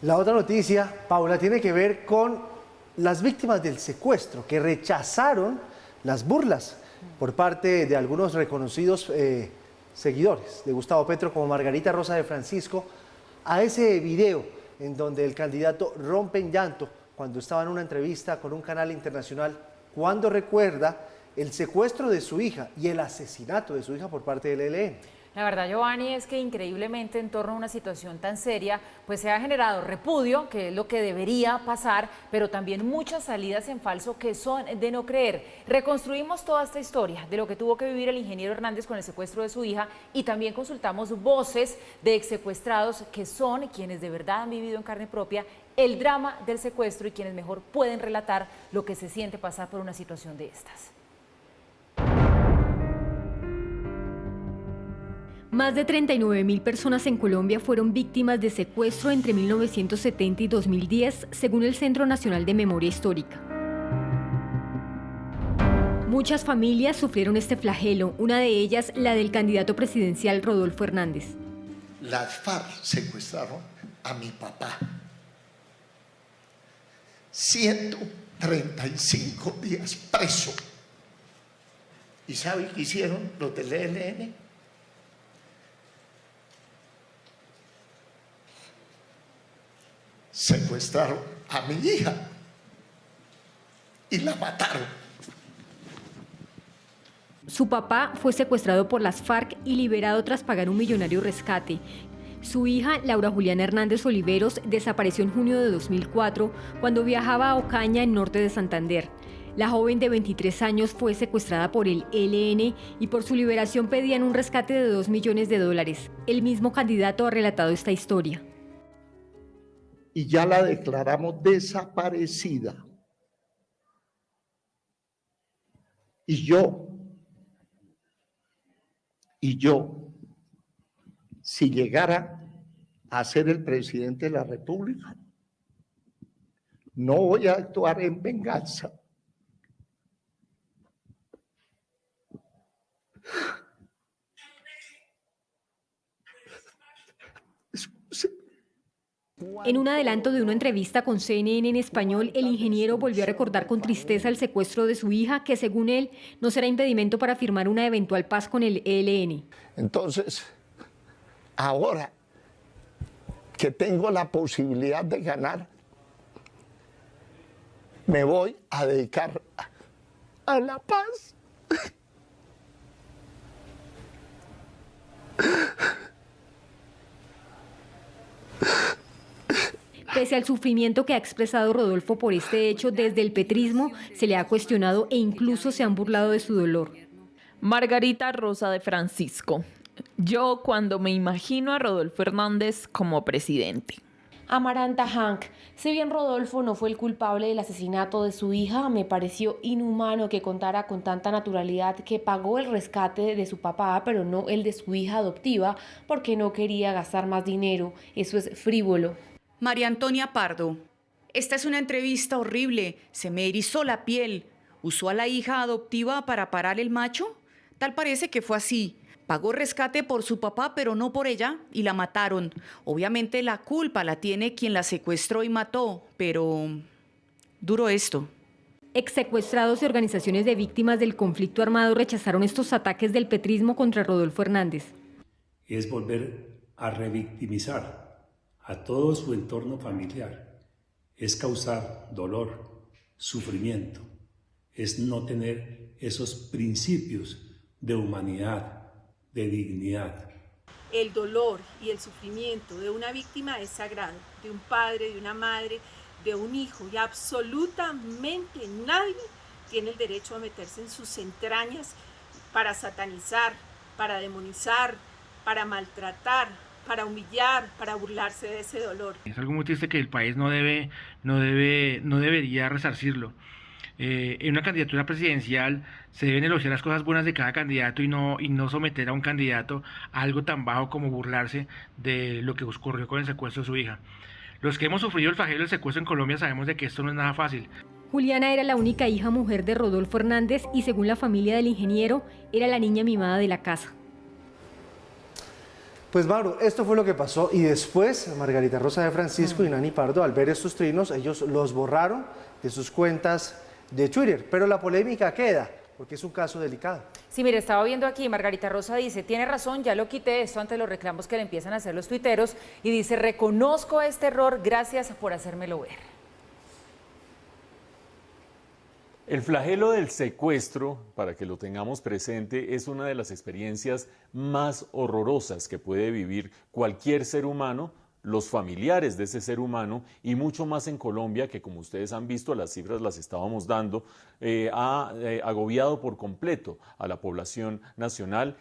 La otra noticia, Paula, tiene que ver con las víctimas del secuestro que rechazaron las burlas por parte de algunos reconocidos seguidores de Gustavo Petro, como Margarita Rosa de Francisco, a ese video en donde el candidato rompe en llanto cuando estaba en una entrevista con un canal internacional, cuando recuerda el secuestro de su hija y el asesinato de su hija por parte del ELN. La verdad, Giovanni, es que increíblemente en torno a una situación tan seria, pues se ha generado repudio, que es lo que debería pasar, pero también muchas salidas en falso que son de no creer. Reconstruimos toda esta historia de lo que tuvo que vivir el ingeniero Hernández con el secuestro de su hija y también consultamos voces de exsecuestrados que son quienes de verdad han vivido en carne propia el drama del secuestro y quienes mejor pueden relatar lo que se siente pasar por una situación de estas. Más de 39.000 personas en Colombia fueron víctimas de secuestro entre 1970 y 2010, según el Centro Nacional de Memoria Histórica. Muchas familias sufrieron este flagelo, una de ellas la del candidato presidencial Rodolfo Hernández. Las FARC secuestraron a mi papá. 135 días preso. ¿Y sabe qué hicieron los del ELN? Secuestraron a mi hija y la mataron. Su papá fue secuestrado por las FARC y liberado tras pagar un millonario rescate. Su hija, Laura Juliana Hernández Oliveros, desapareció en junio de 2004 cuando viajaba a Ocaña, en norte de Santander. La joven de 23 años fue secuestrada por el ELN y por su liberación pedían un rescate de $2 millones. El mismo candidato ha relatado esta historia. Y ya la declaramos desaparecida. Y yo, si llegara a ser el presidente de la República, no voy a actuar en venganza. En un adelanto de una entrevista con CNN en español, el ingeniero volvió a recordar con tristeza el secuestro de su hija, que según él no será impedimento para firmar una eventual paz con el ELN. Entonces, ahora que tengo la posibilidad de ganar, me voy a dedicar a la paz. Pese al sufrimiento que ha expresado Rodolfo por este hecho, desde el petrismo se le ha cuestionado e incluso se han burlado de su dolor. Margarita Rosa de Francisco. Yo cuando me imagino a Rodolfo Hernández como presidente. Amaranta Hank, si bien Rodolfo no fue el culpable del asesinato de su hija, me pareció inhumano que contara con tanta naturalidad que pagó el rescate de su papá, pero no el de su hija adoptiva, porque no quería gastar más dinero. Eso es frívolo. María Antonia Pardo, esta es una entrevista horrible, se me erizó la piel. ¿Usó a la hija adoptiva para parar el macho? Tal parece que fue así. Pagó rescate por su papá, pero no por ella, y la mataron. Obviamente la culpa la tiene quien la secuestró y mató, pero duro esto. Exsecuestrados y organizaciones de víctimas del conflicto armado rechazaron estos ataques del petrismo contra Rodolfo Hernández. Es volver a revictimizar a todo su entorno familiar, es causar dolor, sufrimiento, es no tener esos principios de humanidad, de dignidad. El dolor y el sufrimiento de una víctima es sagrado, de un padre, de una madre, de un hijo, y absolutamente nadie tiene el derecho a meterse en sus entrañas para satanizar, para demonizar, para maltratar, para humillar, para burlarse de ese dolor. Es algo muy triste que el país no debería resarcirlo. En una candidatura presidencial se deben elogiar las cosas buenas de cada candidato y no someter a un candidato a algo tan bajo como burlarse de lo que ocurrió con el secuestro de su hija. Los que hemos sufrido el flagelo del secuestro en Colombia sabemos de que esto no es nada fácil. Juliana era la única hija mujer de Rodolfo Hernández y, según la familia del ingeniero, era la niña mimada de la casa. Pues Mauro, esto fue lo que pasó y después Margarita Rosa de Francisco y Nani Pardo, al ver estos trinos, ellos los borraron de sus cuentas de Twitter, pero la polémica queda, porque es un caso delicado. Sí, mire, estaba viendo aquí, Margarita Rosa dice, tiene razón, ya lo quité esto ante los reclamos que le empiezan a hacer los tuiteros, y dice, reconozco este error, gracias por hacérmelo ver. El flagelo del secuestro, para que lo tengamos presente, es una de las experiencias más horrorosas que puede vivir cualquier ser humano, los familiares de ese ser humano y mucho más en Colombia, que como ustedes han visto, las cifras las estábamos dando, ha agobiado por completo a la población nacional.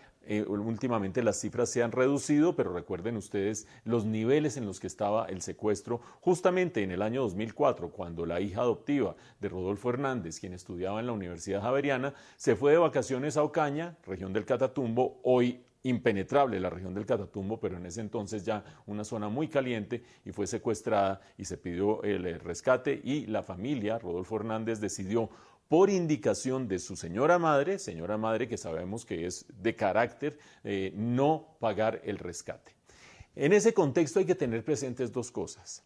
Últimamente las cifras se han reducido, pero recuerden ustedes los niveles en los que estaba el secuestro justamente en el año 2004, cuando la hija adoptiva de Rodolfo Hernández, quien estudiaba en la Universidad Javeriana, se fue de vacaciones a Ocaña, región del Catatumbo, hoy impenetrable la región del Catatumbo, pero en ese entonces ya una zona muy caliente, y fue secuestrada y se pidió el rescate, y la familia, Rodolfo Hernández, decidió por indicación de su señora madre que sabemos que es de carácter, no pagar el rescate. En ese contexto hay que tener presentes dos cosas.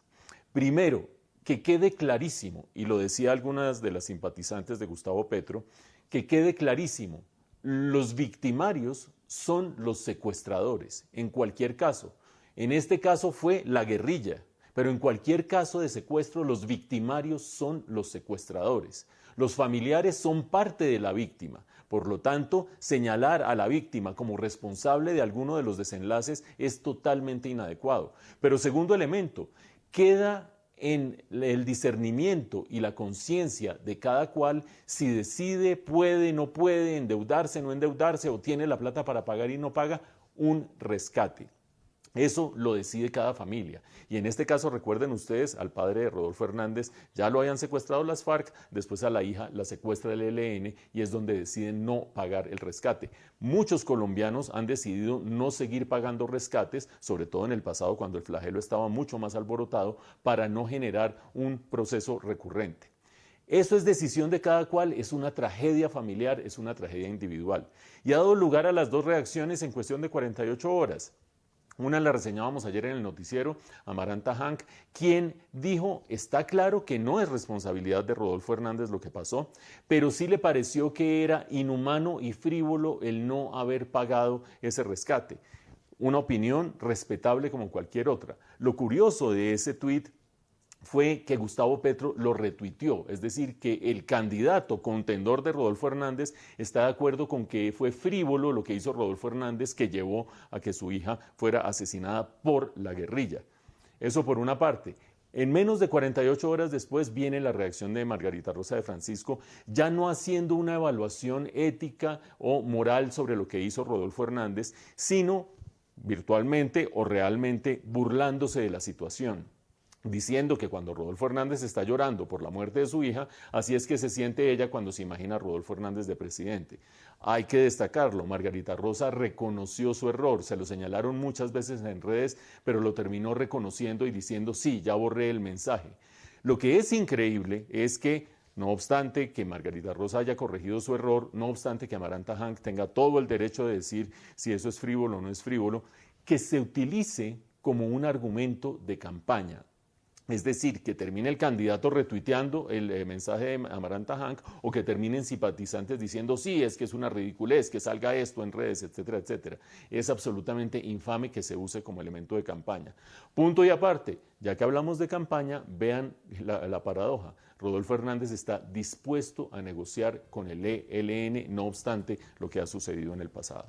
Primero, que quede clarísimo, y lo decía algunas de las simpatizantes de Gustavo Petro, que quede clarísimo, los victimarios son los secuestradores, en cualquier caso. En este caso fue la guerrilla, pero en cualquier caso de secuestro, los victimarios son los secuestradores. Los familiares son parte de la víctima. Por lo tanto, señalar a la víctima como responsable de alguno de los desenlaces es totalmente inadecuado. Pero segundo elemento, queda en el discernimiento y la conciencia de cada cual si decide, puede, no puede, endeudarse, no endeudarse, o tiene la plata para pagar y no paga un rescate. Eso lo decide cada familia. Y en este caso, recuerden ustedes, al padre de Rodolfo Hernández ya lo habían secuestrado las FARC, después a la hija la secuestra el ELN y es donde deciden no pagar el rescate. Muchos colombianos han decidido no seguir pagando rescates, sobre todo en el pasado cuando el flagelo estaba mucho más alborotado, para no generar un proceso recurrente. Eso es decisión de cada cual, es una tragedia familiar, es una tragedia individual. Y ha dado lugar a las dos reacciones en cuestión de 48 horas. Una la reseñábamos ayer en el noticiero, Amaranta Hank, quien dijo, está claro que no es responsabilidad de Rodolfo Hernández lo que pasó, pero sí le pareció que era inhumano y frívolo el no haber pagado ese rescate. Una opinión respetable como cualquier otra. Lo curioso de ese tuit fue que Gustavo Petro lo retuiteó, es decir, que el candidato contendor de Rodolfo Hernández está de acuerdo con que fue frívolo lo que hizo Rodolfo Hernández, que llevó a que su hija fuera asesinada por la guerrilla. Eso por una parte. En menos de 48 horas después viene la reacción de Margarita Rosa de Francisco, ya no haciendo una evaluación ética o moral sobre lo que hizo Rodolfo Hernández, sino virtualmente o realmente burlándose de la situación, diciendo que cuando Rodolfo Hernández está llorando por la muerte de su hija, así es que se siente ella cuando se imagina a Rodolfo Hernández de presidente. Hay que destacarlo, Margarita Rosa reconoció su error, se lo señalaron muchas veces en redes, pero lo terminó reconociendo y diciendo, sí, ya borré el mensaje. Lo que es increíble es que, no obstante que Margarita Rosa haya corregido su error, no obstante que Amaranta Hank tenga todo el derecho de decir si eso es frívolo o no es frívolo, que se utilice como un argumento de campaña. Es decir, que termine el candidato retuiteando el mensaje de Amaranta Hank o que terminen simpatizantes diciendo sí, es que es una ridiculez, que salga esto en redes, etcétera, etcétera. Es absolutamente infame que se use como elemento de campaña. Punto y aparte, ya que hablamos de campaña, vean la paradoja. Rodolfo Hernández está dispuesto a negociar con el ELN, no obstante lo que ha sucedido en el pasado.